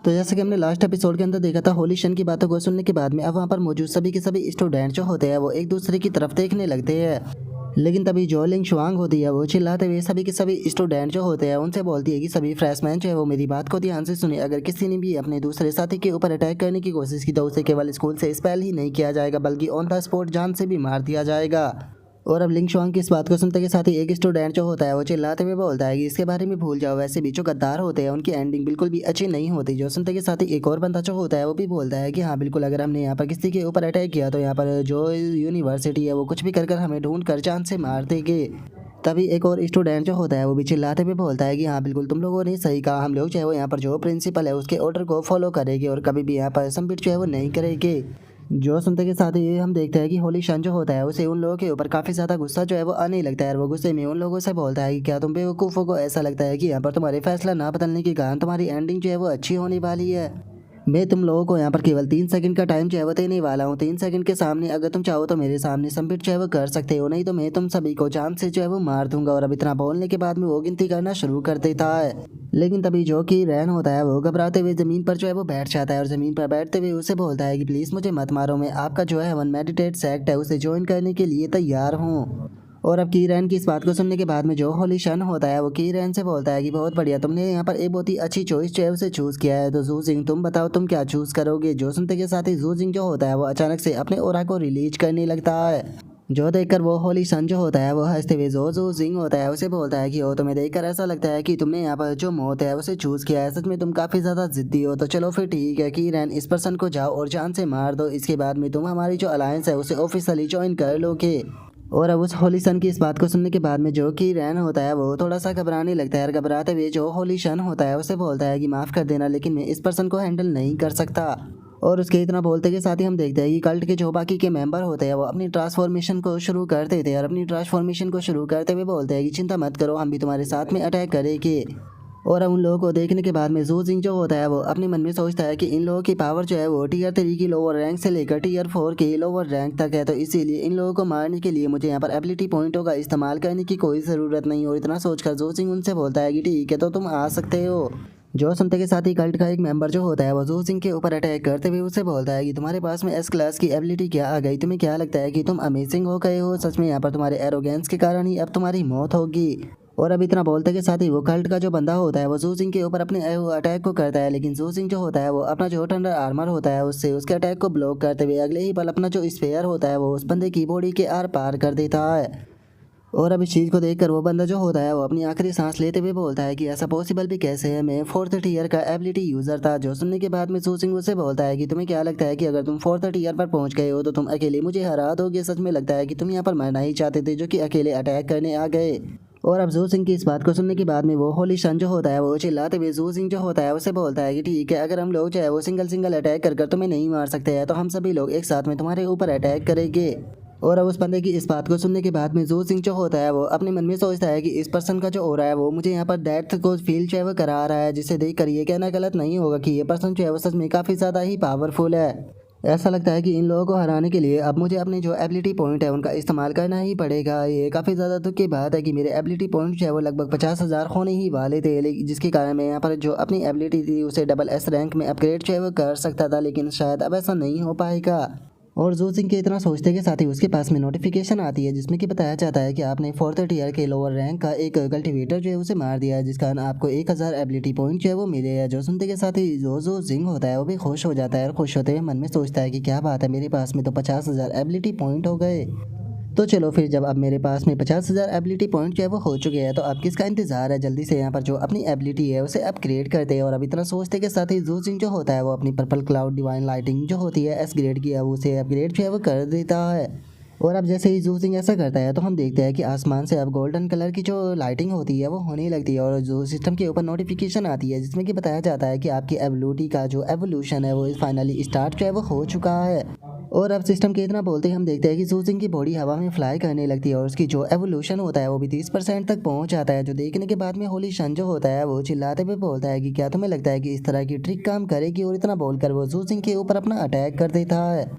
तो जैसे कि हमने लास्ट एपिसोड के अंदर देखा था, होली शन की बातों को सुनने के बाद में अब वहाँ पर मौजूद सभी के सभी स्टूडेंट जो होते हैं वो एक दूसरे की तरफ देखने लगते हैं। लेकिन तभी जो लिंग शुआंग होती है वो चिल्लाते हुए सभी के सभी स्टूडेंट जो होते हैं उनसे बोलती है कि सभी फ्रेशमैन जो है वो मेरी बात को ध्यान से सुने। अगर किसी ने भी अपने दूसरे साथी के ऊपर अटैक करने की कोशिश की तो उसे केवल स्कूल से एक्सपेल ही नहीं किया जाएगा बल्कि ऑन द स्पॉट जान से भी मार दिया जाएगा। और अब लिंग शुआंग की इस बात को सुनते के साथ ही एक स्टूडेंट जो होता है वो चिल्लाते हुए बोलता है कि इसके बारे में भूल जाओ, वैसे भी जो गद्दार होते हैं उनकी एंडिंग बिल्कुल भी अच्छी नहीं होती। जो सुनते के साथ ही एक और बंदा जो होता है वो भी बोलता है कि हाँ बिल्कुल, अगर हमने यहाँ पर किसी के ऊपर अटैक किया तो यहाँ पर जो यूनिवर्सिटी है वो कुछ भी कर कर हमें ढूंढ कर जान से मार देगी। तभी एक और स्टूडेंट जो होता है वो भी चिल्लाते हुए बोलता है कि हाँ बिल्कुल, तुम लोगों ने सही कहा, हम लोग जो है वो यहाँ पर जो प्रिंसिपल है उसके ऑर्डर को फॉलो करेंगे और कभी भी यहाँ पर सबमिट जो है वो नहीं करेंगे। जो सुनते के साथ ही हम देखते हैं कि होली शन जो होता है उसे उन लोगों के ऊपर काफ़ी ज़्यादा गुस्सा जो है वो आने लगता है और वो गुस्से में उन लोगों से बोलता है कि क्या तुम बेवकूफ़ों को ऐसा लगता है कि यहाँ पर तुम्हारे फैसला ना बदलने के कारण तुम्हारी एंडिंग जो है वो अच्छी होने वाली है। मैं तुम लोगों को यहाँ पर केवल 3 सेकंड का टाइम जो है वो देने वाला हूँ। 3 सेकंड के सामने अगर तुम चाहो तो मेरे सामने सबमिट जो है वो कर सकते हो, नहीं तो मैं तुम सभी को जान से जो है वो मार दूंगा। और अब इतना बोलने के बाद में वो गिनती करना शुरू कर देता है। लेकिन तभी जो कि रैन होता है वो घबराते हुए ज़मीन पर जो है वो बैठ जाता है और ज़मीन पर बैठते हुए उसे बोलता है कि प्लीज़ मुझे मत मारो, मैं आपका जो है वन मेडिटेट सेक्ट है उसे ज्वाइन करने के लिए तैयार हूँ। और अब की रैन की इस बात को सुनने के बाद में जो होली शन होता है वो की रैन से बोलता है कि बहुत बढ़िया, तुमने यहाँ पर एक बहुत ही अच्छी चॉइस जो है उसे चूज़ किया है। तो जू जिंग तुम बताओ तुम क्या चूज़ करोगे। जो सुनते के साथ ही जू जिंग जो होता है वो अचानक से अपने ओरा को रिलीज करने लगता है। जो देखकर वो होली सन जो होता है वो हंसते हुए जो जिंग होता है उसे बोलता है कि ओ तुम्हें देखकर ऐसा लगता है कि तुमने यहाँ पर जो मौत है उसे चूज़ किया है, सच में तुम काफ़ी ज़्यादा जिद्दी हो। तो चलो फिर ठीक है कि रैन, इस पर्सन को जाओ और जान से मार दो, इसके बाद में तुम हमारी जो अलायंस है उसे ऑफिशियली ज्वाइन कर लोगे। और अब उस होली सन की इस बात को सुनने के बाद में जो कि रैन होता है वो थोड़ा सा घबराने लगता है और घबराते हुए जो होली शन होता है उसे बोलता है कि माफ़ कर देना, लेकिन मैं इस पर्सन को हैंडल नहीं कर सकता। और उसके इतना बोलते के साथ ही हम देखते हैं कि कल्ट के जो बाकी के मेंबर होते हैं वो अपनी ट्रांसफॉर्मेशन को शुरू कर देते हैं और अपनी ट्रांसफॉर्मेशन को शुरू करते हुए बोलते हैं कि चिंता मत करो, हम भी तुम्हारे साथ में अटैक करेंगे। और अब उन लोगों को देखने के बाद में जू जिंग जो होता है वो अपने मन में सोचता है कि इन लोगों की पावर जो है वो टियर 3 की लोअर रैंक से लेकर टियर 4 की लोअर रैंक तक है, तो इसीलिए इन लोगों को मारने के लिए मुझे यहाँ पर एबिलिटी पॉइंटों का इस्तेमाल करने की कोई ज़रूरत नहीं। और इतना सोचकर जू जिंग उनसे बोलता है कि ठीक है, तो तुम आ सकते हो। जो सुनते के साथ ही कल्ट का एक मेंबर जो होता है वो जू जिंग के ऊपर अटैक करते हुए उसे बोलता है कि तुम्हारे पास में एस क्लास की एबिलिटी क्या आ गई, तुम्हें क्या लगता है कि तुम अमेजिंग हो गए हो, सच में यहाँ पर तुम्हारे एरोगेंस के कारण ही अब तुम्हारी मौत होगी। और अब इतना बोलते के साथ ही वो कल्ट का जो बंदा होता है वो जू जिंग के ऊपर अपने अटैक को करता है, लेकिन जू जिंग जो होता है वो अपना जो थंडर आर्मर होता है उससे उसके अटैक को ब्लॉक करते हुए अगले ही पल अपना जो स्पेयर होता है वो उस बंदे की बॉडी के आर पार कर देता है। और अब इस चीज़ को देखकर वो बंदा जो होता है वो अपनी आखिरी सांस लेते हुए बोलता है कि ऐसा पॉसिबल भी कैसे है, मैं 4th ईयर का एबिलिटी यूज़र था। जो सुनने के बाद में जू जिंग उसे बोलता है कि तुम्हें क्या लगता है कि अगर तुम 4th ईयर पर पहुंच गए हो तो तुम अकेले मुझे हरा दोगे, सच में लगता है कि तुम यहाँ पर मरना ही चाहते थे जो कि अकेले अटैक करने आ गए। और अब जू सिंह की इस बात को सुनने के बाद में वो होली शन जो होता है वो चिल्लाते हुए जू सिंह जो होता है उसे बोलता है कि ठीक है, अगर हम लोग जो है वो सिंगल सिंगल अटैक कर कर तुम्हें नहीं मार सकते हैं तो हम सभी लोग एक साथ में तुम्हारे ऊपर अटैक करेंगे। और अब उस बंदे की इस बात को सुनने के बाद में जू सिंह जो होता है वो अपने मन में सोचता है कि इस पर्सन का जो हो रहा है वो मुझे यहाँ पर डेथ को फील जो है वो करा रहा है, जिसे देख कर ये कहना गलत नहीं होगा कि ये पर्सन जो है वो सच में काफ़ी ज़्यादा ही पावरफुल है। ऐसा लगता है कि इन लोगों को हराने के लिए अब मुझे अपने जो एबिलिटी पॉइंट है उनका इस्तेमाल करना ही पड़ेगा। ये काफ़ी ज़्यादा दुख की बात है कि मेरे एबिलिटी पॉइंट जो है वो लगभग 50,000 होने ही वाले थे, लेकिन जिसके कारण मैं यहाँ पर जो अपनी एबिलिटी थी उसे डबल एस रैंक में अपग्रेड जो है वो कर सकता था, लेकिन शायद अब ऐसा नहीं हो पाएगा। और जू सिंह के इतना सोचते के साथ ही उसके पास में नोटिफिकेशन आती है जिसमें कि बताया जाता है कि आपने 4th ईयर के लोअर रैंक का एक कल्टिवेटर जो है उसे मार दिया है, जिस कारण आपको 1000 एबिलिटी पॉइंट जो है वो मिले हैं। जो सुनते के साथ ही जो जिंग होता है वो भी खुश हो जाता है और खुश होते हुए मन में सोचता है कि क्या बात है, मेरे पास में तो 50,000 एबिलिटी पॉइंट हो गए। तो चलो फिर, जब अब मेरे पास में 50,000 एबिलिटी पॉइंट जो है वो हो चुके हैं तो अब किसका इंतजार है, जल्दी से यहाँ पर जो अपनी एबिलिटी है उसे अपग्रेड करते हैं। और अब इतना सोचते के साथ ही जू जिंग जो होता है वो अपनी पर्पल क्लाउड डिवाइन लाइटिंग जो होती है एस ग्रेड की, अब उसे अपग्रेड जो है वो कर देता है। और अब जैसे ही जू जिंग ऐसा करता है तो हम देखते हैं कि आसमान से अब गोल्डन कलर की जो लाइटिंग होती है वो होने लगती है और जो सिस्टम के ऊपर नोटिफिकेशन आती है जिसमें कि बताया जाता है कि आपकी एबिलिटी का जो एवोल्यूशन है वो फाइनली स्टार्ट जो है वो हो चुका है। और अब सिस्टम के इतना बोलते ही हम देखते हैं कि जू जिंग की बॉडी हवा में फ्लाई करने लगती है और उसकी जो एवोल्यूशन होता है वो भी 30% तक पहुंच जाता है। जो देखने के बाद में होली शन जो होता है वो चिल्लाते हुए बोलता है कि क्या तुम्हें लगता है कि इस तरह की ट्रिक काम करेगी, और इतना बोलकर वो जू जिंग के ऊपर अपना अटैक कर देता है।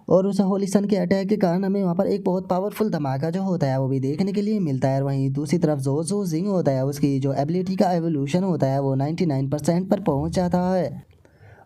और उस होली सन के अटैक के कारण हमें वहाँ पर एक बहुत पावरफुल धमाका जो होता है वो भी देखने के लिए मिलता है। और वहीं दूसरी तरफ जो जिंग होता है उसकी जो एबिलिटी का एवोल्यूशन होता है वो 99% पर पहुँच जाता है।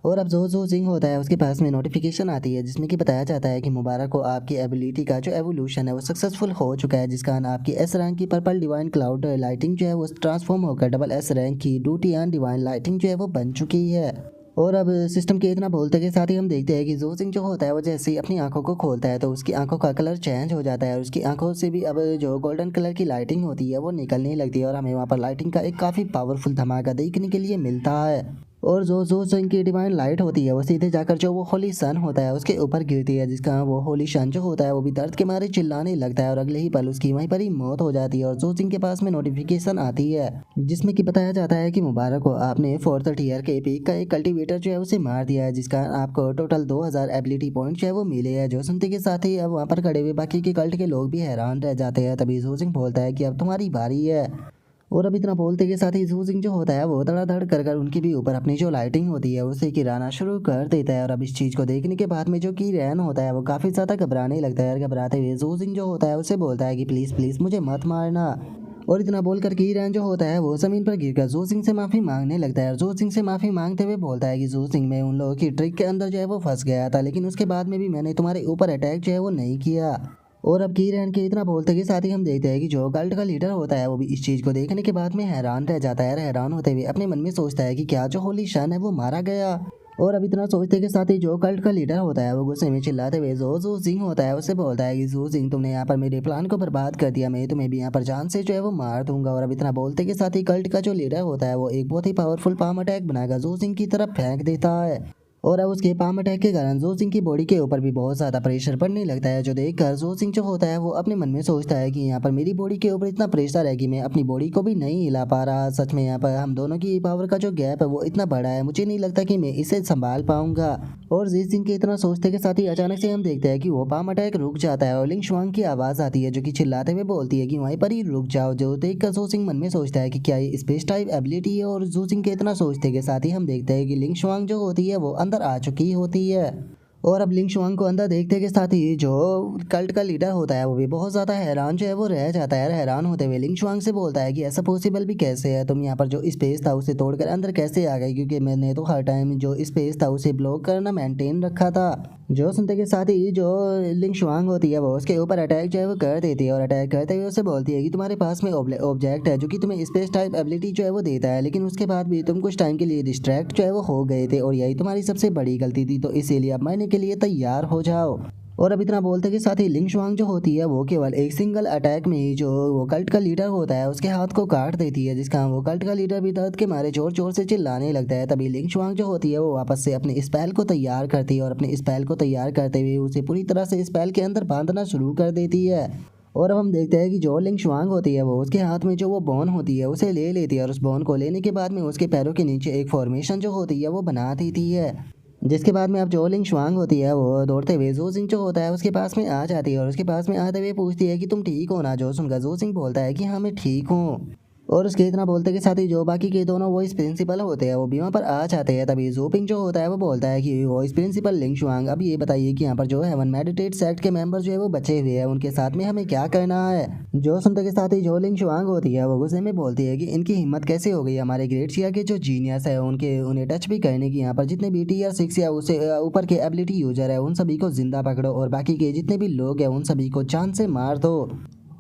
और अब जो जिंग होता है उसके पास में नोटिफिकेशन आती है जिसमें कि बताया जाता है कि मुबारक को आपकी एबिलिटी का जो एवोल्यूशन है वो सक्सेसफुल हो चुका है, जिसका आपकी एस रैंक की पर्पल डिवाइन क्लाउड लाइटिंग जो है वो ट्रांसफॉर्म होकर डबल एस रैंक की डूटियान डिवाइन लाइटिंग जो है वो बन चुकी है। और अब सिस्टम के इतना बोलते के साथ ही हम देखते हैं कि जो सिंह जो होता है वो जैसे ही अपनी आंखों को खोलता है तो उसकी आंखों का कलर चेंज हो जाता है और उसकी आंखों से भी अब जो गोल्डन कलर की लाइटिंग होती है वो निकलने लगती है और हमें वहाँ पर लाइटिंग का एक काफ़ी पावरफुल धमाका देखने के लिए मिलता है। और जो सिंह की डिवाइन लाइट होती है वो सीधे जाकर जो वो होली सन होता है उसके ऊपर गिरती है, जिसका वो होली सन जो होता है वो भी दर्द के मारे चिल्लाने लगता है और अगले ही पल उसकी वहीं पर ही मौत हो जाती है। और जो सिंह के पास में नोटिफिकेशन आती है जिसमें कि बताया जाता है कि मुबारक को आपने 4th टियर के पीक का एक कल्टीवेटर जो है उसे मार दिया है, जिसका आपको टोटल 2000 एबिलिटी पॉइंट जो है वो मिले हैं। जो सुनते के साथ ही अब वहाँ पर खड़े हुए बाकी के कल्ट के लोग भी हैरान रह जाते हैं। तभी जो सिंह बोलता है कि अब तुम्हारी बारी है। और अब इतना बोलते के साथ ही जू सिंह जो होता है वो धड़ाधड़ कर उनके भी ऊपर अपनी जो लाइटिंग होती है उसे गिराना शुरू कर देता है। और अब इस चीज़ को देखने के बाद में जो की रैन होता है वो काफ़ी ज़्यादा घबराने लगता है और घबराते हुए जू सिंह जो होता है उसे बोलता है कि प्लीज़ प्लीज़ मुझे मत मारना। और इतना बोलकर की रैन जो होता है वो ज़मीन पर गिरकर जू सिंह से माफ़ी मांगने लगता है और जू सिंह से माफ़ी मांगते हुए बोलता है कि जू सिंह मैं उन लोगों की ट्रिक के अंदर जो है वो फंस गया था, लेकिन उसके बाद में भी मैंने तुम्हारे ऊपर अटैक जो है वो नहीं किया। और अब की रैन के इतना बोलते के साथ ही हम देखते हैं कि जो कल्ट का लीडर होता है वो भी इस चीज़ को देखने के बाद में हैरान रह जाता है और हैरान होते हुए अपने मन में सोचता है कि क्या जो होली शन है वो मारा गया। और अब इतना सोचते के साथ ही जो कल्ट का लीडर होता है वो गुस्से में चिल्लाते हुए जो सिंह होता है उससे बोलता है कि जो सिंह तुमने यहाँ पर मेरे प्लान को बर्बाद कर दिया, मैं तुम्हें भी यहाँ पर जान से जो है वो मार दूंगा। और अब इतना बोलते के साथ ही कल्ट का जो लीडर होता है वो एक बहुत ही पावरफुल पाम अटैक बनाकर जो सिंह की तरफ फेंक देता है। और अब उसके पाम अटैक के कारण जो सिंह की बॉडी के ऊपर भी बहुत ज़्यादा प्रेशर पड़ने लगता है, जो देखकर जो सिंह जो होता है वो अपने मन में सोचता है कि यहाँ पर मेरी बॉडी के ऊपर इतना प्रेशर है कि मैं अपनी बॉडी को भी नहीं हिला पा रहा। सच में यहाँ पर हम दोनों की पावर का जो गैप है वो इतना बड़ा है, मुझे नहीं लगता कि मैं इसे संभाल पाऊंगा। और जी सिंह के इतना सोचते के साथ ही अचानक से हम देखते हैं कि वो पाम अटैक रुक जाता है और लिंग शुआंग की आवाज़ आती है जो कि चिल्लाते हुए बोलती है कि वहीं पर ही रुक जाओ। जो देखकर जो सिंह मन में सोचता है कि क्या ये स्पेस टाइप एबिलिटी है। और जो सिंह के इतना सोचते के साथ ही हम देखते हैं कि लिंग शुआंग जो होती है वो अंदर आ चुकी होती है। और अब लिंग शुआंग को अंदर देखते के साथ ही जो कल्ट का लीडर होता है वो भी बहुत ज़्यादा हैरान जो है वो रह जाता है। हैरान होते हुए लिंग शुआंग से बोलता है कि ऐसा पॉसिबल भी कैसे है, तुम यहाँ पर जो स्पेस था उसे तोड़कर अंदर कैसे आ गई, क्योंकि मैंने तो हर टाइम जो स्पेस था उसे ब्लॉक करना मेंटेन रखा था। जो सुनते के साथ ही जो लिंग शुआंग होती है वो उसके ऊपर अटैक जो है वो कर देती है और अटैक करते हुए उसे बोलती है कि तुम्हारे पास में ऑब्जेक्ट है जो कि तुम्हें स्पेस टाइप एबिलिटी जो है वो देता है, लेकिन उसके बाद भी तुम कुछ टाइम के लिए डिस्ट्रैक्ट जो है वो हो गए थे और यही तुम्हारी सबसे बड़ी गलती थी, तो इसीलिए अब मरने के लिए तैयार हो जाओ। और अब इतना बोलते के साथ ही लिंग शुआंग जो होती है वो केवल एक सिंगल अटैक में ही जो वो कल्ट का लीडर होता है उसके हाथ को काट देती है, जिसका वो कल्ट का लीडर भी दर्द के मारे जोर जोर से चिल्लाने लगता है। तभी लिंग शुआंग जो होती है वो वापस से अपने स्पेल को तैयार करती है और अपने स्पेल को तैयार करते हुए उसे पूरी तरह से स्पेल के अंदर बांधना शुरू कर देती है। और अब हम देखते हैं कि जो लिंग शुआंग होती है वो उसके हाथ में जो वो बॉन होती है उसे ले लेती है और उस बॉन को लेने के बाद में उसके पैरों के नीचे एक फॉर्मेशन जो होती है वो बना देती है, जिसके बाद में अब जो लिंग शुआंग होती है वो दौड़ते हुए जो सिंह जो होता है उसके पास में आ जाती है और उसके पास में आते हुए पूछती है कि तुम ठीक हो ना। जो सुनकर जो सिंह बोलता है कि हाँ मैं ठीक हूँ। और उसके इतना बोलते के साथ ही जो बाकी के दोनों वॉइस प्रिंसिपल होते हैं वो भी वहाँ पर आ जाते हैं। तभी जोपिंग जो होता है वो बोलता है कि वॉइस प्रिंसिपल लिंग शुआंग अब ये बताइए कि यहाँ पर जो हेवन मेडिटेट सेक्ट के मेंबर जो है वो बचे हुए हैं उनके साथ में हमें क्या करना है। जो सुनते के साथ ही जो लिंग शुआंग होती है वो गुस्से में बोलती है कि इनकी हिम्मत कैसे हो गई हमारे ग्रेट शिया के जो जीनियस है उन्हें टच भी करने की। यहाँ पर जितने भी टीयर 6 या उससे ऊपर के एबिलिटी यूजर है उन सभी को जिंदा पकड़ो और बाकी के जितने भी लोग हैं उन सभी को जान से मार दो।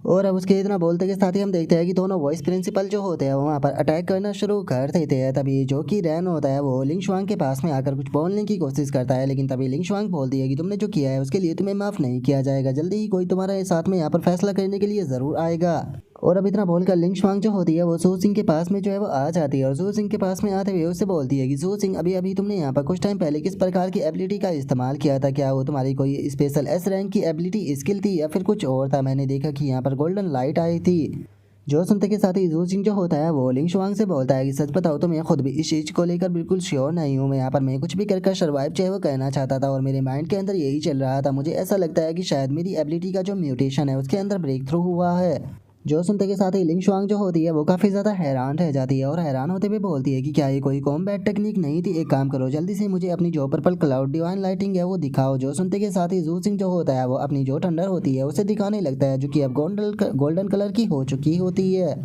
और अब उसके इतना बोलते के साथ ही हम देखते हैं कि दोनों वॉइस प्रिंसिपल जो होते हैं वो वहाँ पर अटैक करना शुरू कर देते हैं। तभी जो कि रैन होता है वो लिंग शुआंग के पास में आकर कुछ बोलने की कोशिश करता है, लेकिन तभी लिंग शुआंग बोलती है कि तुमने जो किया है उसके लिए तुम्हें माफ़ नहीं किया जाएगा, जल्दी ही कोई तुम्हारे साथ में यहाँ पर फैसला करने के लिए ज़रूर आएगा। और अब इतना बोलकर लिंग शुआंग जो होती है वो सू सिंह के पास में जो है वो आ जाती है और सू सिंह के पास में आते हुए उससे बोलती है कि सू सिंह अभी अभी तुमने यहाँ पर कुछ टाइम पहले किस प्रकार की एबिलिटी का इस्तेमाल किया था, क्या वो तुम्हारी कोई स्पेशल एस रैंक की एबिलिटी स्किल थी या फिर कुछ और था। मैंने देखा कि यहाँ पर गोल्डन लाइट आई थी। जो सुनते के साथ ही जू सिंह जो होता है वो लिंग शुआंग से बोलता है कि सच बताओ तो मैं खुद भी इस चीज़ को लेकर बिल्कुल श्योर नहीं हूँ। मैं यहाँ पर मैं कुछ भी कर सर्वाइव चाहे वो करना चाहता था और मेरे माइंड के अंदर यही चल रहा था। मुझे ऐसा लगता है कि शायद मेरी एबिलिटी का जो म्यूटेशन है उसके अंदर ब्रेक थ्रू हुआ है। जो सुनते के साथ ही लिंग शुआंग जो होती है वो काफ़ी ज़्यादा हैरान रह जाती है और हैरान होते हुए बोलती है कि क्या ये कोई कॉम्बैट टेक्निक नहीं थी, एक काम करो जल्दी से मुझे अपनी जो पर्पल क्लाउड डिवाइन लाइटिंग है वो दिखाओ। जो सुनते के साथ ही जू सिंह जो होता है वो अपनी जो थंडर होती है उसे दिखाने लगता है जो कि अब गोल्डन कलर की हो चुकी होती है।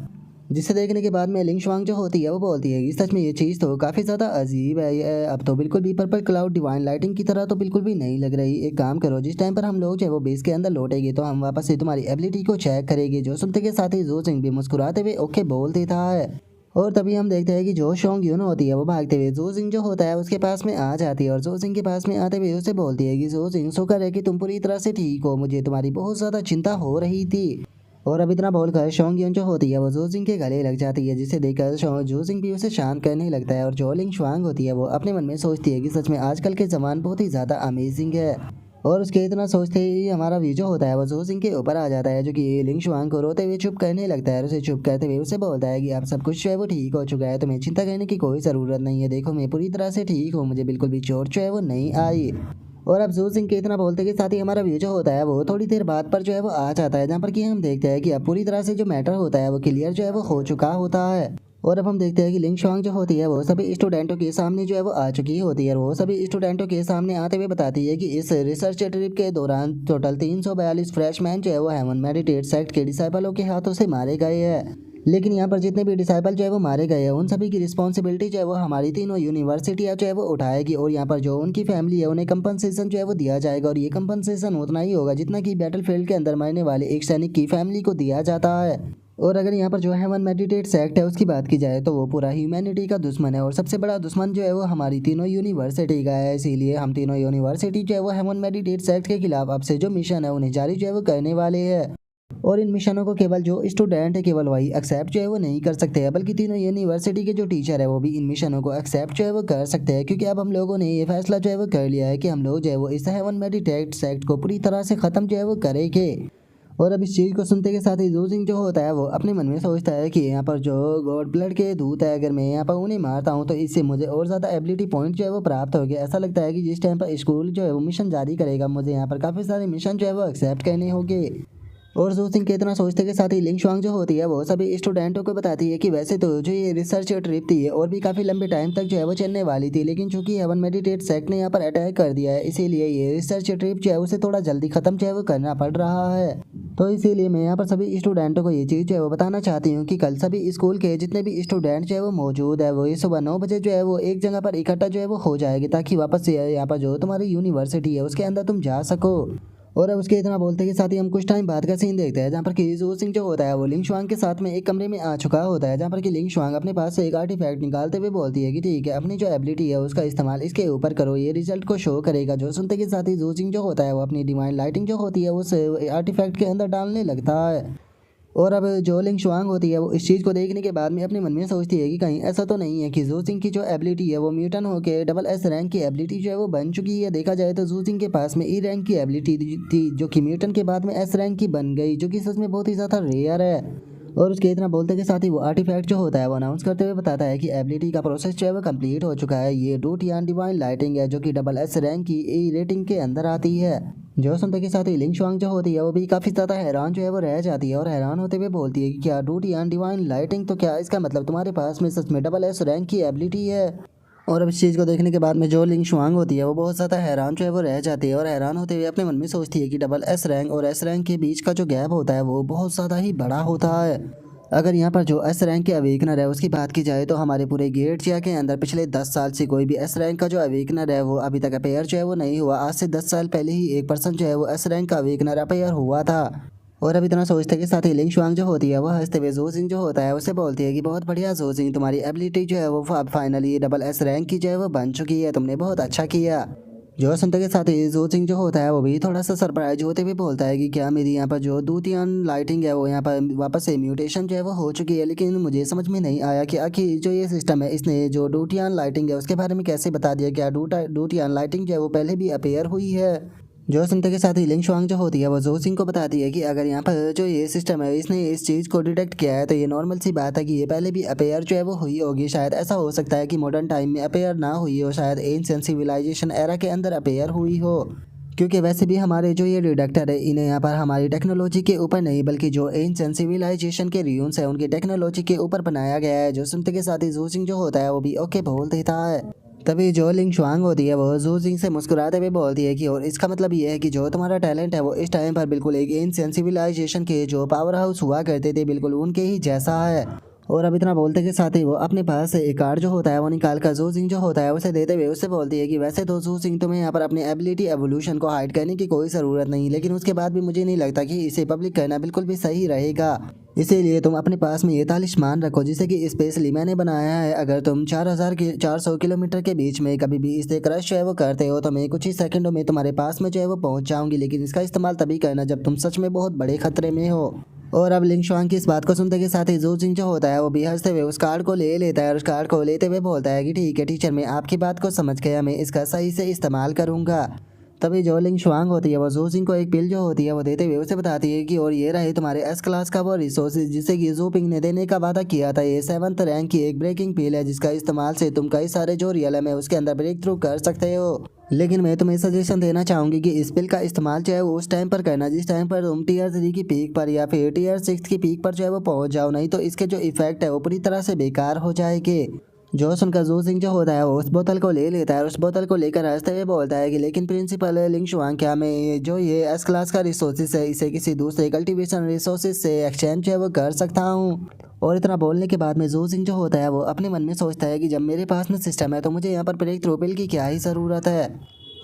जिसे देखने के बाद में लिंग शुआंग जो होती है वो बोलती है कि सच में ये चीज़ तो काफ़ी ज़्यादा अजीब है, ये अब तो बिल्कुल भी पर्पल क्लाउड डिवाइन लाइटिंग की तरह तो बिल्कुल भी नहीं लग रही। एक काम करो, जिस टाइम पर हम लोग जो है वो बेस के अंदर लौटेंगे तो हम वापस से तुम्हारी एबिलिटी को चेक करेंगे। जो सुनते के साथ ही जो सिंह भी मुस्कुराते हुए ओके बोल देता है। और तभी हम देखते हैं कि जो शोंग यून होती है वो भागते हुए जो सिंह जो होता है उसके पास में आ जाती है और जो सिंह के पास में आते हुए उसे बोलती है कि जो सिंह शुक्र है कि तुम पूरी तरह से ठीक हो, मुझे तुम्हारी बहुत ज़्यादा चिंता हो रही थी। और अब इतना बोलकर शोंग यून जो होती है वो जो सिंह के गले लग जाती है, जिसे देखकर जो सिंह भी उसे शांत करने लगता है। और जो लिंग शुआंग होती है वो अपने मन में सोचती है कि सच में आजकल के जवान बहुत ही ज़्यादा अमेजिंग है। और उसके इतना सोचते ही हमारा व्यू जो होता है वो जो सिंह के ऊपर आ जाता है, जो कि लिंग शुआंग को रोते हुए चुप करने लगता है। और उसे चुप करते हुए उसे बोलता है कि अब सब कुछ जो है वो ठीक हो चुका है, तुम्हें चिंता करने की कोई ज़रूरत नहीं है। देखो मैं पूरी तरह से ठीक हूँ, मुझे बिल्कुल भी चोट जो है वो नहीं आई। और अब जू सिंह के इतना बोलते के साथ ही हमारा व्यू जो होता है वो थोड़ी देर बाद पर जो है वो आ जाता है, जहाँ पर कि हम देखते हैं कि अब पूरी तरह से जो मैटर होता है वो क्लियर जो है वो हो चुका होता है। और अब हम देखते हैं कि लिंग शुआंग जो होती है वो सभी स्टूडेंटों के सामने जो है वो आ चुकी होती है। और वो सभी स्टूडेंटों के सामने आते हुए बताती है कि इस रिसर्च ट्रिप के दौरान टोटल 342 फ्रेशमैन जो है वो हेवन मेडिटेट सेक्ट के डिसाइपलों के हाथों से मारे गए हैं। लेकिन यहाँ पर जितने भी डिसाइपल जो है वो मारे गए हैं उन सभी की रिस्पॉन्सिबिलिटी जो है वो हमारी तीनों यूनिवर्सिटियाँ जो है वो उठाएगी। और यहाँ पर जो उनकी फैमिली है उन्हें कंपनसेशन जो है वो दिया जाएगा। और ये कंपनसेशन उतना ही होगा जितना कि बैटलफील्ड के अंदर मरने वाले एक सैनिक की फैमिली को दिया जाता है। और अगर यहाँ पर जो हेवन मेडिटेट सेक्ट है उसकी बात की जाए तो वो पूरा ह्यूमैनिटी का दुश्मन है और सबसे बड़ा दुश्मन जो है वो हमारी तीनों यूनिवर्सिटी का है। इसीलिए हम तीनों यूनिवर्सिटी जो है वो हेवन मेडिटेट सेक्ट के खिलाफ अब से जो मिशन है उन्हें जारी जो है वो करने वाले हैं। और इन मिशनों को केवल जो स्टूडेंट है केवल वही एक्सेप्ट जो है वो नहीं कर सकते हैं, बल्कि तीनों यूनिवर्सिटी के जो टीचर है वो भी इन मिशनों को एक्सेप्ट जो है वो कर सकते हैं। क्योंकि अब हम लोगों ने ये फैसला जो है वो कर लिया है कि हम लोग जो है वो इस हेवन मेडिटेट सेक्ट को पूरी तरह से ख़त्म जो है वो करेंगे। और अब इस चीज़ को सुनते के साथ ही जो सिंह जो होता है वो अपने मन में सोचता है कि यहाँ पर जो गॉड ब्लड के दूत है, अगर मैं यहाँ पर उन्हें मारता हूँ तो इससे मुझे और ज़्यादा एबिलिटी पॉइंट जो है वो प्राप्त हो गया। ऐसा लगता है कि जिस टाइम पर स्कूल जो है वो मिशन जारी करेगा मुझे यहाँ पर काफ़ी सारे मिशन जो है वो एक्सेप्ट करने होंगे। और जो सिंह के इतना सोचते के साथ ही लिंग शुआंग जो होती है वो सभी स्टूडेंटों को बताती है कि वैसे तो जो ये रिसर्च ट्रिप थी और भी काफ़ी लंबे टाइम तक जो है वो चलने वाली थी, लेकिन चूंकि हेवन मेडिटेट सेक्ट ने यहाँ पर अटैक कर दिया है इसीलिए ये रिसर्च ट्रिप जो है उसे थोड़ा जल्दी ख़त्म जो है वो करना पड़ रहा है। तो इसीलिए मैं यहाँ पर सभी स्टूडेंटों को ये चीज़ जो है वो बताना चाहती हूँ कि कल सभी स्कूल के जितने भी स्टूडेंट जो है वो मौजूद है वो ये सुबह 9 बजे जो है वो एक जगह पर इकट्ठा जो है वो हो जाएगी, ताकि वापस से यहाँ पर जो तुम्हारी यूनिवर्सिटी है उसके अंदर तुम जा सको। और अब उसके इतना बोलते के साथ ही हम कुछ टाइम बाद का सीन देखते हैं, जहाँ पर कि जो सिंह जो होता है वो लिंग शुआंग के साथ में एक कमरे में आ चुका होता है, जहाँ पर कि लिंग शुआंग अपने पास से एक आर्टिफैक्ट निकालते हुए बोलती है कि ठीक है अपनी जो एबिलिटी है उसका इस्तेमाल इसके ऊपर करो, ये रिजल्ट को शो करेगा। जो सुनते के साथ ही जो सिंह जो होता है वो अपनी डिवाइन लाइटिंग जो होती है उस आर्टिफैक्ट के अंदर डालने लगता है। और अब जो लिंग शुआंग होती है वो इस चीज़ को देखने के बाद में अपने मन में सोचती है कि कहीं ऐसा तो नहीं है कि जू सिंह की जो एबिलिटी है वो म्यूटन होकर डबल एस रैंक की एबिलिटी जो है वो बन चुकी है। देखा जाए तो जू सिंह के पास में ई रैंक की एबिलिटी थी जो कि म्यूटन के बाद में एस रैंक की बन गई, जो कि सच में बहुत ही ज़्यादा रेयर है। और उसके इतना बोलते के साथ ही वो आर्टिफैक्ट जो होता है वो अनाउंस करते हुए बताता है कि एबिलिटी का प्रोसेस जो है वो कंप्लीट हो चुका है। ये डू टियान डिवाइन लाइटिंग है जो कि डबल एस रैंक की ए रेटिंग के अंदर आती है। जो सुनते के साथ ही लिंग शुआंग जो होती है वो भी काफ़ी ज़्यादा हैरान जो है वो रह जाती है और हैरान होते हुए बोलती है कि क्या डू टियान डिवाइन लाइटिंग, तो क्या इसका मतलब तुम्हारे पास में सच में डबल एस रैंक की एबिलिटी है। और अब इस चीज़ को देखने के बाद में जो लिंग शुआंग होती है वो बहुत ज़्यादा हैरान जो है वो रह जाती है और हैरान होते हुए अपने मन में सोचती है कि डबल एस रैंक और एस रैंक के बीच का जो गैप होता है वो बहुत ज़्यादा ही बड़ा होता है। अगर यहाँ पर जो एस रैंक के अवेकनर है उसकी बात की जाए तो हमारे पूरे गेट्सिया के अंदर पिछले 10 साल से कोई भी एस रैंक का जो अवेकनर है वो अभी तक अपेयर जो है वो नहीं हुआ। आज से 10 साल पहले ही एक पर्सन जो है वो एस रैंक का अवेकनर अपेयर हुआ था। और अब इतना सोचते के साथ ही लिंग शुआंग जो होती है वो हंसते हुए जो सिंह जो होता है उसे बोलती है कि बहुत बढ़िया जो सिंह, तुम्हारी एबिलिटी जो है वो फाइनली डबल एस रैंक की जो है वो बन चुकी है, तुमने बहुत अच्छा किया। जो सुनते के साथ ही जो सिंह जो होता है वो भी थोड़ा सा सरप्राइज होते हुए बोलता है कि क्या मेरी यहाँ पर जो दूतियान लाइटिंग है वो यहाँ पर वापस से म्यूटेशन जो है वो हो चुकी है, लेकिन मुझे समझ में नहीं आया कि आखिर जो ये सिस्टम है इसने जो डूटियान लाइटिंग है उसके बारे में कैसे बता दिया। क्या डूटियान लाइटिंग जो है वो पहले भी अपेयर हुई है। जो सुनते के साथ ही लिंग शुआंग जो होती है वो जो सिंह को बताती है कि अगर यहाँ पर जो ये सिस्टम है इसने इस चीज़ को डिटेक्ट किया है तो ये नॉर्मल सी बात है कि ये पहले भी अपेयर जो है वो हुई होगी। शायद ऐसा हो सकता है कि मॉडर्न टाइम में अपेयर ना हुई हो, शायद एंशिएंट सिविलाइजेशन एरा के अंदर अपेयर हुई हो। क्योंकि वैसे भी हमारे जो ये डिटेक्टर है इन्हें यहाँ पर हमारी टेक्नोलॉजी के ऊपर नहीं बल्कि जो एंशिएंट सिविलाइजेशन के रियून्स है उनकी टेक्नोलॉजी के ऊपर बनाया गया है। जो सुनते के साथ ही जो सिंह जो होता है वो भी ओके बोल देता है। तभी जो लिंग शुआंग होती है वो जू सिंह से मुस्कुराते हुए बोलती है कि और इसका मतलब ये है कि जो तुम्हारा टैलेंट है वो इस टाइम पर बिल्कुल एक एंशिएंट सिविलाइजेशन के जो पावर हाउस हुआ करते थे बिल्कुल उनके ही जैसा है। और अब इतना बोलते के साथ ही वो अपने पास से एक कार्ड जो होता है वो निकाल कर जू सिंह जो होता है उसे देते हुए उससे बोलती है कि वैसे तो जू सिंह तुम्हें यहाँ पर अपनी एबिलिटी एवोल्यूशन को हाइड करने की कोई ज़रूरत नहीं, लेकिन उसके बाद भी मुझे नहीं लगता कि इसे पब्लिक करना बिल्कुल भी सही रहेगा। इसीलिए तुम अपने पास में ये तालिस्मान रखो जिसे कि स्पेशली मैंने बनाया है। अगर तुम 4,400 किलोमीटर के बीच में कभी भी इसे क्रश जो है वो करते हो तो मैं कुछ ही सेकंडों में तुम्हारे पास में जो है वो पहुंच जाऊंगी, लेकिन इसका इस्तेमाल तभी करना जब तुम सच में बहुत बड़े खतरे में हो। और अब लिंग शुआंग की इस बात को सुनते के साथ ही जू सिंह जो होता है वो भी हंसते हुए उस कार्ड को ले लेता है और उस कार्ड को लेते हुए बोलता है कि ठीक है टीचर, मैं आपकी बात को समझ गया, मैं इसका सही से इस्तेमाल करूंगा। तभी जो लिंग शुआंग होती है वो जू सिंह को एक पिल जो होती है वो देते हुए उसे बताती है कि और ये रहे तुम्हारे एस क्लास का वो रिसोर्सेज जिसे कि जू पिंग ने देने का वादा किया था। ये 7th रैंक की एक ब्रेकिंग पिल है जिसका इस्तेमाल से तुम कई सारे जो रियलम है उसके अंदर ब्रेक थ्रू कर सकते हो। लेकिन मैं तुम्हें सजेशन देना चाहूंगी कि इस पिल का इस्तेमाल जो है वो उस टाइम पर करना जिस टाइम पर तुम टीयर 3 की पीक पर या फिर टीयर 6 की पीक पर जो है वो पहुंच जाओ, नहीं तो इसके जो इफेक्ट है वो पूरी तरह से बेकार हो जाएंगे। जो सुनकर जू सिंह जो होता है वो उस बोतल को ले लेता है और उस बोतल को लेकर हंसते हुए बोलता है कि लेकिन प्रिंसिपल लिंग शुआंग, क्या मैं जो ये एस क्लास का रिसोर्सेज है इसे किसी दूसरे कल्टीवेशन रिसोर्सेज से एक्सचेंज जो है वो कर सकता हूँ। और इतना बोलने के बाद में जू सिंह जो होता है वो अपने मन में सोचता है कि जब मेरे पास में सिस्टम है तो मुझे यहाँ पर ब्रेक थ्रू पिल की क्या ही ज़रूरत है।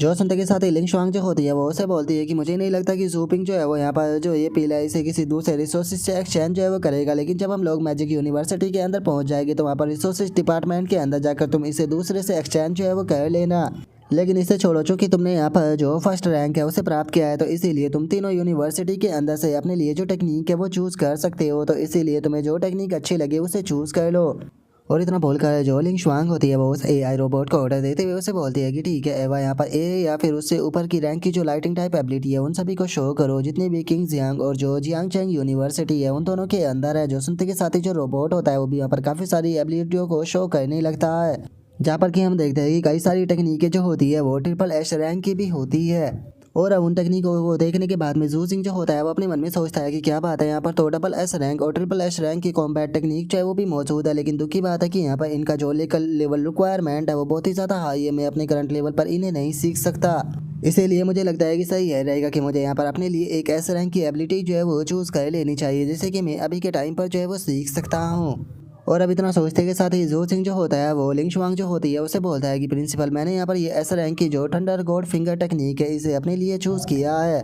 जो सुनते के साथ ही लिंग शुआंग जो होती है वो उसे बोलती है कि मुझे नहीं लगता कि जू पिंग जो है वो यहाँ पर जो ये पीला है इसे किसी दूसरे रिसोर्सेज से एक्सचेंज जो है वो करेगा, लेकिन जब हम लोग मैजिक यूनिवर्सिटी के अंदर पहुंच जाएंगे तो वहाँ पर रिसोर्सेज डिपार्टमेंट के अंदर जाकर तुम इसे दूसरे से एक्सचेंज जो है वो कर लेना। लेकिन इसे छोड़ो, चूंकि तुमने यहाँ पर जो फर्स्ट रैंक है उसे प्राप्त किया है तो इसीलिए तुम तीनों यूनिवर्सिटी के अंदर से अपने लिए जो टेक्निक है वो चूज़ कर सकते हो, तो इसीलिए तुम्हें जो टेक्निक अच्छी लगे उसे चूज़ कर लो। और इतना बोलकर जो लिंग शुआंग होती है वो उस एआई रोबोट को ऑर्डर देते हुए उसे बोलती है कि ठीक है एवा, यहाँ पर ए या फिर उससे ऊपर की रैंक की जो लाइटिंग टाइप एबिलिटी है उन सभी को शो करो जितने भी किंग जियांग और जो जियांग चैंग यूनिवर्सिटी है उन दोनों के अंदर है। जो सुनते के साथ ही जो रोबोट होता है वो भी यहाँ पर काफ़ी सारी एबिलिटियों को शो करने लगता है, जहाँ पर कि हम देखते हैं कि कई सारी टेक्निकें जो होती है वो ट्रिपल एस रैंक की भी होती है। और अब उन टेक्निकों को देखने के बाद में जू सिंह जो होता है वो अपने मन में सोचता है कि क्या बात है, यहाँ पर तो डबल एस रैंक और ट्रिपल एस रैंक की कॉम्बैट टेक्निक चाहे वो भी मौजूद है, लेकिन दुख की बात है कि यहाँ पर इनका जो लेवल रिक्वायरमेंट है वो बहुत ही ज़्यादा हाई है, मैं अपने करंट लेवल पर इन्हें नहीं सीख सकता। इसीलिए मुझे लगता है कि सही है रहेगा कि मुझे यहाँ पर अपने लिए एक एस रैंक की एबिलिटी जो है वो चूज़ कर लेनी चाहिए जिससे कि मैं अभी के टाइम पर जो है वो सीख सकता हूँ। और अब इतना सोचते के साथ ही जू सिंह जो होता है वो लिंग शुआंग जो होती है उसे बोलता है कि प्रिंसिपल, मैंने यहाँ पर ये एस रैंक की जो थंडर गॉड फिंगर टेक्निक है इसे अपने लिए चूज़ किया है।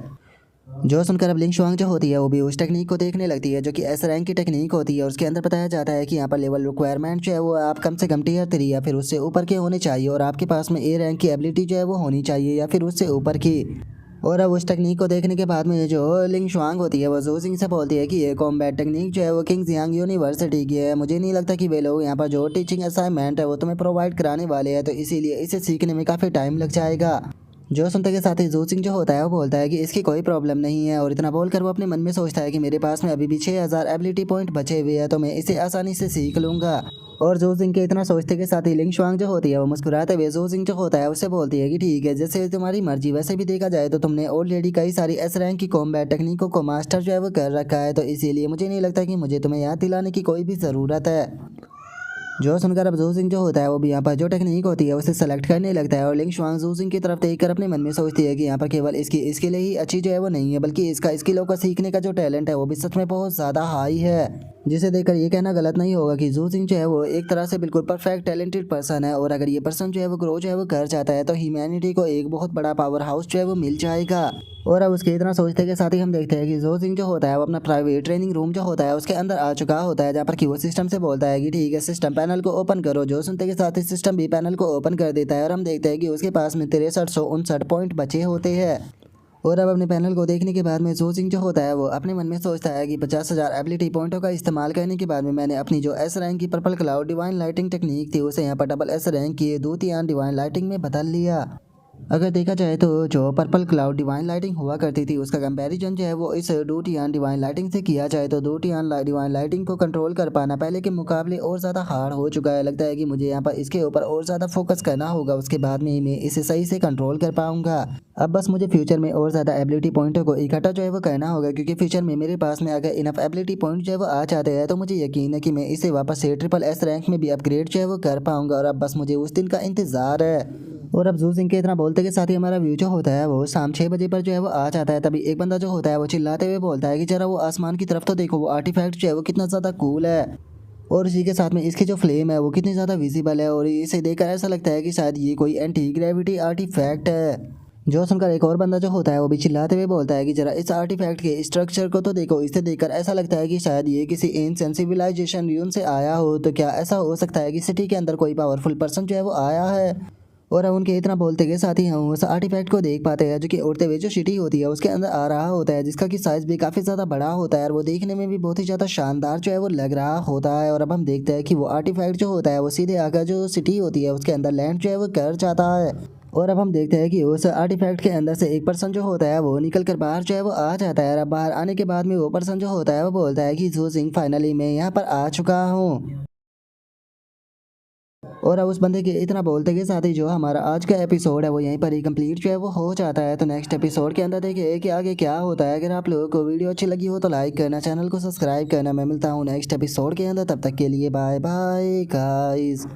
जो सुनकर अब लिंग शुआंग जो होती है वो भी उस टेक्निक को देखने लगती है जो कि एस रैंक की टेक्निक होती है। उसके अंदर बताया जाता है कि यहाँ पर लेवल रिक्वायरमेंट जो है वो आप कम से कम टीयर 3 या फिर उससे ऊपर के होने चाहिए और आपके पास में ए रैंक की एबिलिटी जो है वो होनी चाहिए या फिर उससे ऊपर की। और अब उस टेक्निक को देखने के बाद में जो लिंग शुआंग होती है वो जू सिंह से बोलती है कि ये कॉम्बैट टेक्निक जो है वो किंग जियांग यूनिवर्सिटी की है, मुझे नहीं लगता कि वे लोग यहाँ पर जो टीचिंग असाइनमेंट है वो तुम्हें प्रोवाइड कराने वाले हैं, तो इसीलिए इसे सीखने में काफ़ी टाइम लग जाएगा। जो सुनते के साथ ही जू सिंह जो होता है वो बोलता है कि इसकी कोई प्रॉब्लम नहीं है। और इतना बोलकर वो अपने मन में सोचता है कि मेरे पास में अभी भी 6,000 एबिलिटी पॉइंट बचे हुए हैं तो मैं इसे आसानी से सीख लूँगा। और जू सिंह के इतना सोचते के साथ ही लिंग शुआंग जो होती है वो मुस्कुराते हुए जू सिंह जो होता है उससे बोलती है कि ठीक है, जैसे तुम्हारी मर्जी, वैसे भी देखा जाए तो तुमने ऑलरेडी कई सारी एस रैंक की कॉम्बैट टेक्निकों को मास्टर जो है वो कर रखा है, तो इसीलिए मुझे नहीं लगता कि मुझे तुम्हें याद दिलाने की कोई भी ज़रूरत है। जो सुनकर अब जू सिंह जो होता है वो भी यहाँ पर जो टेक्निक होती है उसे सेलेक्ट करने लगता है और लिंग शुआंग जू सिंह की तरफ देखकर अपने मन में सोचती है कि यहाँ पर केवल इसकी स्किल ही अच्छी जो है वो नहीं है, बल्कि इसका स्किलों का सीखने का जो टैलेंट है वो भी सच में बहुत ज़्यादा हाई है। जिसे देखकर ये कहना गलत नहीं होगा कि जू सिंह जो है वो एक तरह से बिल्कुल परफेक्ट टैलेंटेड पर्सन है और अगर ये पर्सन जो है वो ग्रो जो है वो कर जाता है तो ह्यूमैनिटी को एक बहुत बड़ा पावर हाउस जो है वो मिल जाएगा। और अब उसके इतना सोचते के साथ ही हम देखते हैं कि जू सिंह जो होता है वो अपना प्राइवेट ट्रेनिंग रूम जो होता है उसके अंदर आ चुका होता है, जहाँ पर कि वो सिस्टम से बोलता है कि ठीक है सिस्टम पैनल को ओपन करो। जो सुनते के साथ ही सिस्टम भी पैनल को ओपन कर देता है और हम देखते हैं कि उसके पास में 6359 पॉइंट बचे होते हैं। और अब अपने पैनल को देखने के बाद में जू सिंह जो होता है वो अपने मन में सोचता है कि 50,000 एबिलिटी पॉइंटों का इस्तेमाल करने के बाद में मैंने अपनी जो एस रैंक की purple cloud divine lighting technique थी उसे यहाँ पर डबल एस रैंक की दूतियान डिवाइन लाइटिंग में बदल लिया। अगर देखा जाए तो जो पर्पल क्लाउड डिवाइन लाइटिंग हुआ करती थी उसका कंपैरिजन जो है वो इस डूटियान डिवाइन लाइटिंग से किया जाए तो डूटियान डिवाइन लाइटिंग को कंट्रोल कर पाना पहले के मुकाबले और ज़्यादा हार्ड हो चुका है। लगता है कि मुझे यहाँ पर इसके ऊपर और ज़्यादा फोकस करना होगा, उसके बाद में ही मैं इसे सही से कंट्रोल कर पाऊंगा। अब बस मुझे फ्यूचर में और ज़्यादा एबिलिटी पॉइंटों को इकट्ठा जो है वो करना होगा, क्योंकि फ्यूचर में मेरे पास में अगर इनफ एबिलिटी पॉइंट जो है वो आ जाते हैं तो मुझे यकीन है कि मैं इसे वापस से ट्रिपल एस रैंक में भी अपग्रेड जो है वो कर पाऊंगा। और अब बस मुझे उस दिन का इंतज़ार है। और अब जू सिंह के इतना बोलते के साथ ही हमारा व्यू जो होता है वो शाम 6 बजे पर जो है वो आ जाता है। तभी एक बंदा जो होता है वो चिल्लाते हुए बोलता है कि जरा वो आसमान की तरफ तो देखो, वो आर्टिफैक्ट जो है वो कितना ज़्यादा कूल है। और इसी के साथ में इसकी जो फ्लेम है वो कितनी ज़्यादा विजिबल है और इसे देखकर ऐसा लगता है कि शायद ये कोई एंटी ग्रेविटी आर्टिफैक्ट है। जो सुनकर एक और बंदा जो होता है वो भी चिल्लाते हुए बोलता है कि जरा इस आर्टिफैक्ट के स्ट्रक्चर को तो देखो, इसे देखकर ऐसा लगता है कि शायद ये किसी एंशिएंट सिविलाइजेशन ड्यून से आया हो। तो क्या ऐसा हो सकता है कि सिटी के अंदर कोई पावरफुल पर्सन जो है वो आया है? और हम उनके इतना बोलते के साथ ही हम उस आर्टिफैक्ट को देख पाते हैं जो कि उड़ते हुए जो सिटी होती है उसके अंदर आ रहा होता है, जिसका कि साइज भी काफ़ी ज़्यादा बड़ा होता है और वो देखने में भी बहुत ही ज़्यादा शानदार जो है वो लग रहा होता है। और अब हम देखते हैं कि वो आर्टिफैक्ट जो होता है वो सीधे आकर जो सिटी होती है उसके अंदर लैंड जो है वो कर जाता है। और अब हम देखते हैं कि उस आर्टिफैक्ट के अंदर से एक पर्सन जो होता है वो निकल कर बाहर जो है वो आ जाता है। और अब बाहर आने के बाद में वो पर्सन जो होता है वो बोलता है कि जो सिंह फाइनली मैं यहाँ पर आ चुका हूँ। और अब उस बंदे के इतना बोलते के साथ ही जो हमारा आज का एपिसोड है वो यहीं पर ही कंप्लीट जो है वो हो जाता है। तो नेक्स्ट एपिसोड के अंदर देखिए कि आगे क्या होता है। अगर आप लोगों को वीडियो अच्छी लगी हो तो लाइक करना, चैनल को सब्सक्राइब करना। मैं मिलता हूँ नेक्स्ट एपिसोड के अंदर, तब तक के लिए बाय बाय गाइस।